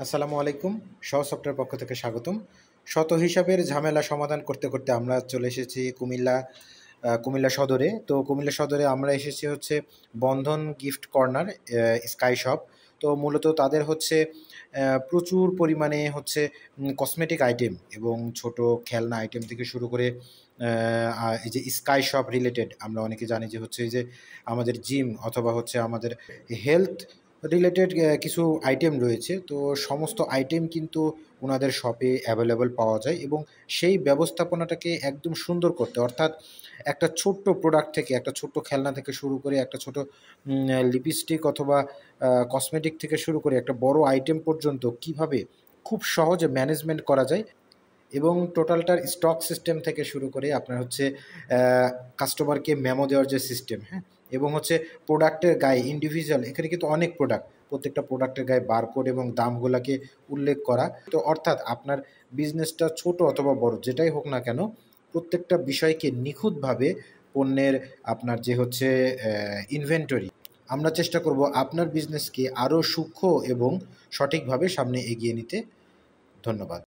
আসসালামু আলাইকুম। সফটওয়্যার পক্ষ থেকে স্বাগতম। শত হিসাবের ঝামেলা সমাধান করতে, করতে আমরা চলে এসেছি কুমিল্লা সদরে। তো কুমিল্লা সদরে আমরা এসেছি হচ্ছে বন্ধন গিফট কর্নার, স্কাই শপ। তো মূলত তাদের হচ্ছে প্রচুর পরিমাণে হচ্ছে কসমেটিক আইটেম এবং ছোট খেলনা আইটেম থেকে শুরু করে এই যে স্কাই শপ রিলেটেড আমরা অনেকে জানি যে হচ্ছে এই যে আমাদের জিম অথবা হচ্ছে আমাদের হেলথ রিলেটেড কিছু আইটেম রয়েছে। তো সমস্ত আইটেম কিন্তু উনাদের শপে অ্যাভেলেবল পাওয়া যায় এবং সেই ব্যবস্থাপনাটাকে একদম সুন্দর করতে, অর্থাৎ একটা ছোট্ট প্রোডাক্ট থেকে, একটা ছোট্ট খেলনা থেকে শুরু করে একটা ছোট লিপস্টিক অথবা কসমেটিক থেকে শুরু করে একটা বড় আইটেম পর্যন্ত কিভাবে খুব সহজে ম্যানেজমেন্ট করা যায় এবং টোটালটার স্টক সিস্টেম থেকে শুরু করে আপনার হচ্ছে কাস্টমারকে মেমো দেওয়ার যে সিস্টেম, হ্যাঁ? এবং হচ্ছে প্রোডাক্টের গায়ে ইন্ডিভিজুয়াল, এখানে কিন্তু অনেক প্রোডাক্ট, প্রত্যেকটা প্রোডাক্টের গায়ে বারকোড এবং দামগুলাকে উল্লেখ করা। তো অর্থাৎ আপনার বিজনেসটা ছোট অথবা বড় যেটাই হোক না কেন, প্রত্যেকটা বিষয়কে নিখুঁতভাবে পণ্যের আপনার যে হচ্ছে ইনভেন্টরি, আমরা চেষ্টা করব আপনার বিজনেসকে আরও সূক্ষ্ম এবং সঠিকভাবে সামনে এগিয়ে নিতে। ধন্যবাদ।